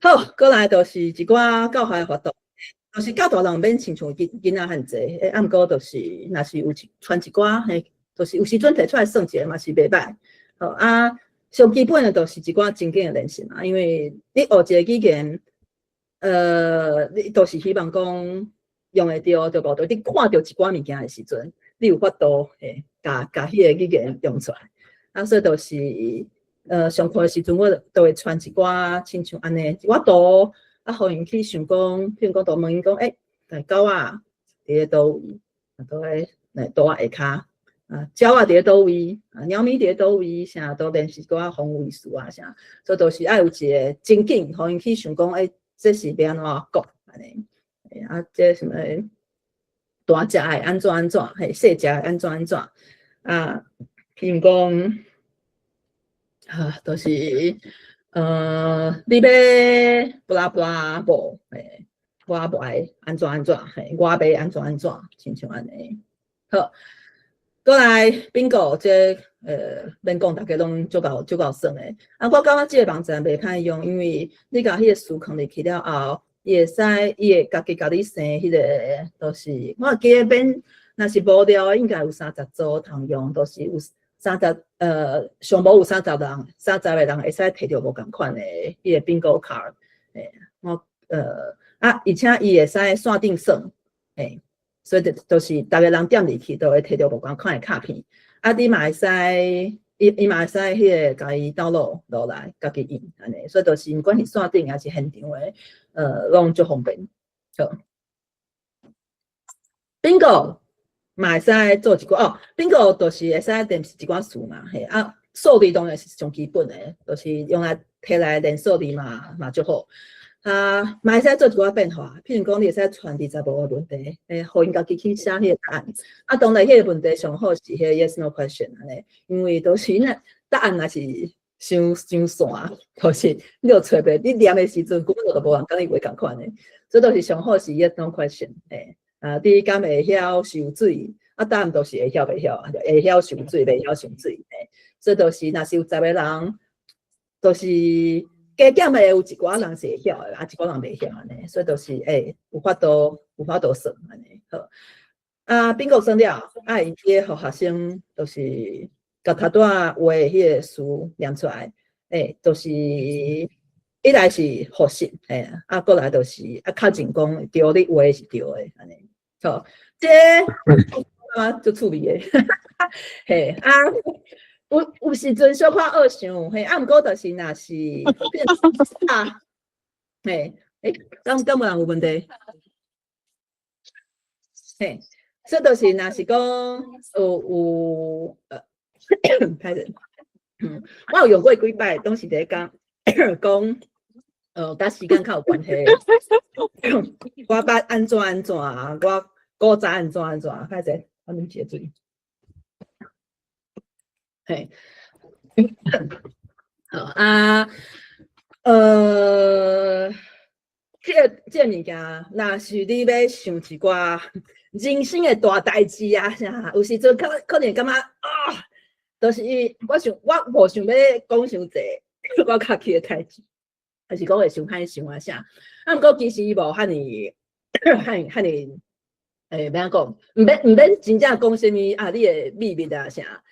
好，过来就是一寡教学活动，就是教大人免亲像囡仔很济，啊，毋过就是若是有传一寡，就是有时阵摕出来算一下嘛是袂歹。好啊，上基本的就是一寡情景的练习嘛，因为你学一个语言，你都是希望讲用会着，对无？对，你看到一寡物件的时阵，你有法度甲迄个语言用出来。啊，所以就是上课的时阵，我都会传一寡亲像安尼一寡图，啊，互因去想讲，譬如讲，都问因讲，狗仔伫咧倒位？倒咧图仔下骹。啊，鸟啊伫咧倒位？啊，猫咪伫咧倒位？啥都练习寡方位数啊，啥，所以都是爱有一个情景，互因去想讲，这是要安怎讲安尼？啊，这什么大只爱安怎安怎？细只安怎安怎？啊，譬如讲，就是你要布拉布拉无？我无爱安怎安怎？我要安怎安怎？亲像安尼。好。过来 bingo 这免讲，大家拢足够算诶。啊，我感觉这个网站袂歹用，因为你甲迄个词放入去了后，伊会家己甲你生迄个，就是我记得免，若是无聊，应该有30组通用，都是有30上无有30人，30个人会使摕到无共款诶迄个 bingo card。我而且伊会使线顶算，所以就是大家人点入去都会摕到无共款的卡片，啊，你嘛会使，伊嘛会使迄个家己download落来，家己印安尼，所以就是不管是线顶还是现场的，拢足方便。好 ，bingo 嘛会使做一寡bingo 就是会使练一寡数嘛，啊，数字当然是上基本的，就是用来摕来练数字嘛足好。啊，嘛会使做一寡变化，譬如讲，你会使传25个问题，互因家己去写迄个答案。啊，当然，迄个问题上好是迄个 yes no question 安尼，因为都是答案若是伤散，就是你就找袂，你念的时阵根本就无人甲你话共款的，所以都是上好是 yes no question。你敢会晓受水？啊，答案都是会晓袂晓，会晓受水，袂晓受水。所以都是若是有10个人，都是。加减的有一寡人是会晓的，啊，一寡人袂晓安尼，所以就是有法度算安尼。好，啊，bingo 算了，啊，伊个互学生就是甲头拄仔话迄个词念出来，就是一来是复习，啊，过来就是较真讲对你话是对的安尼。好，这啊足趣味的，啊。有时阵小可学想，啊，毋过就是若是啊，敢无人有问题？所以就是若是讲有歹势，我有用过几摆，拢是伫讲甲时间较有关系。我捌安怎，我古早安怎，歹势，我啉一个水。好啊，这物件，若是你要想一寡人生的大代志啊，啥有时阵可能感觉啊，就是我无想要讲伤济，我家己的代志，还是讲会伤歹想啊啥。啊，毋过其实伊无遐尼，要安讲，毋免真正讲啥物啊，你的秘密啊啥。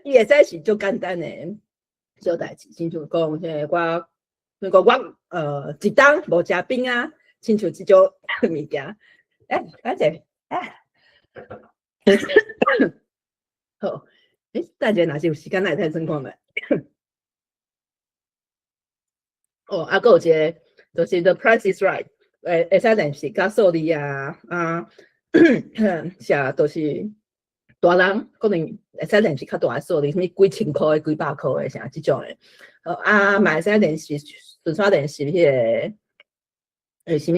伊会使是足简单的小代志，亲像讲我一冬无食冰啊，亲像即种物件。反正好，大家若是有时间来睇情况未？啊，还有一个就是 The Price is Right， 会使练习甲数字啊，写都是。大人可能会使练习较大个数字，什物几千块、几百块诶，啥即种诶。嘛会使练习，纯粹练习迄个什物，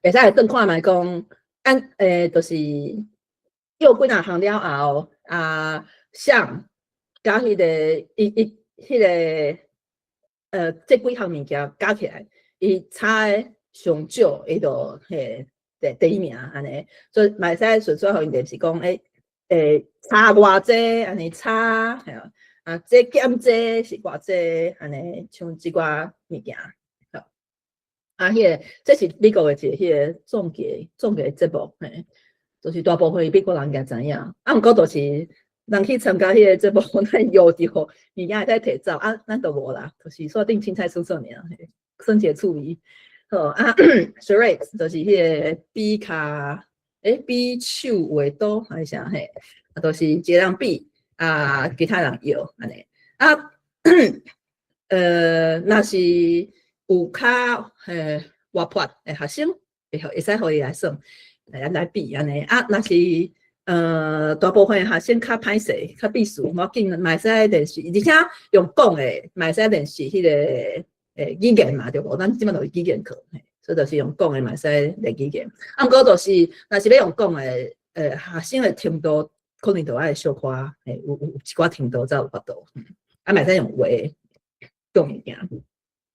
会使转看觅讲，就是又几若项了后，想甲迄个迄个这几项物件加起来，伊差诶上少，伊就第一名安尼。所以嘛会使纯粹互因练习讲，差偌济安尼差，啊，这减这是偌济安尼，像即寡物件。好，啊，这是美国的一个总结节目，嘿，就是大部分美国人应该知影。啊，毋过就是人去参加迄个节目，咱摇着物件会使摕走，啊，咱都无啦，就是锁定凊彩出做尔，酸碱醋味。好啊，charades 就是迄个比卡，比手画刀还是啥嘿，啊，都是一个人比啊，其他人摇安尼啊，若是有较活泼诶学生，会使互伊来算，来比安尼啊，若是大部分学生较歹势，较避暑，无要紧，嘛会使练习，而且用讲诶，嘛会使练习迄个语言嘛，对无？咱即摆都是语言课，所以就是用讲诶嘛会使练语言。啊，毋过就是若是要用讲诶，学生诶程度可能就爱小可，有一寡程度才有法度，啊，嘛会使用话讲物件。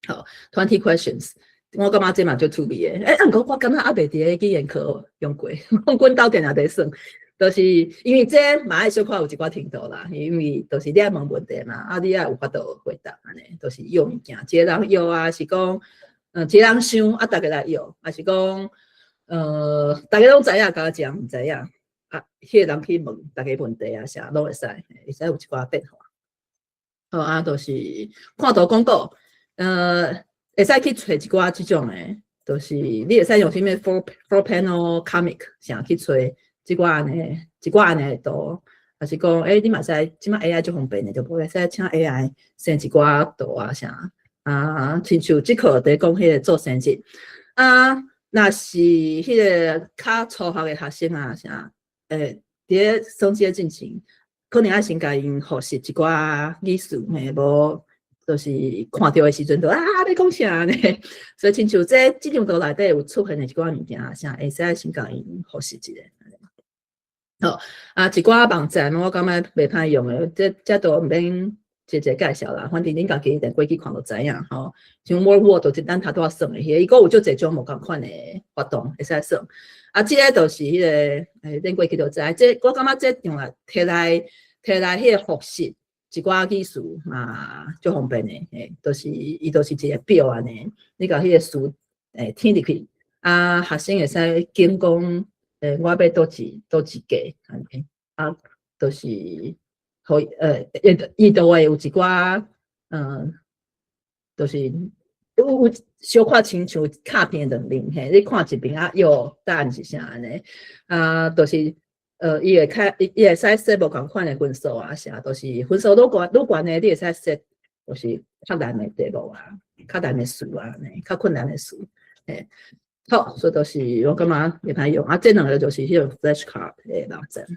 好 ，20 questions。我感觉这嘛就趣味诶，毋过我感觉还袂伫个语言课用过，阮斗阵也在算。就是因为这嘛爱小可有一寡程度啦，因为就是你爱问问题嘛，啊你爱有法度回答安尼，就是摇物件，一个人摇啊，是讲一个人想啊，大家来摇，还是讲大家拢知影，甲我讲毋知影啊，迄个人去问大家问题啊，啥拢会使，会使有一寡变化。好啊，就是看图广告，会使去找一寡即种诶，就是你会使用啥物 four panel comic 啥去找。即寡安尼图，还是讲，你嘛使即摆 AI 足方便诶，就无会使请 AI 生一寡图啊啥啊，亲像即课伫讲迄个做生日啊，若是迄个较初学诶学生啊啥，伫咧升级进程，可能爱先甲因学习一寡语术，无就是看到诶时阵就要讲啥呢？所以亲像即张图内底有出现诶一寡物件啥，会使先甲因学习一下。好啊，一寡网站我感觉袂歹用诶，这都毋免一介绍啦，反正恁家己一定过去看就知影吼。像 Word 就是咱头拄仔算诶，伊个有足侪种无共款诶活动会使算。啊，即个就是迄个恁过去就知，这我感觉这用来摕来迄个复习一寡语词嘛，足方便诶，就是伊就是一个表安尼，你甲迄个词填入去，啊，学生会使跟讲。我要倒一格，安尼啊，就是互伊都会有一寡就是有小可亲像卡片两面嘿，你看一边啊，哟，答案是啥安尼啊？就是伊会使 set 无共款的分数啊，啥都是分数愈悬的，你会使 set 就是较难的题目啊，较难的词啊，较困难的词，嘿。好，所以就是我感觉袂歹用啊，这两个就是迄种 flashcard 的网站。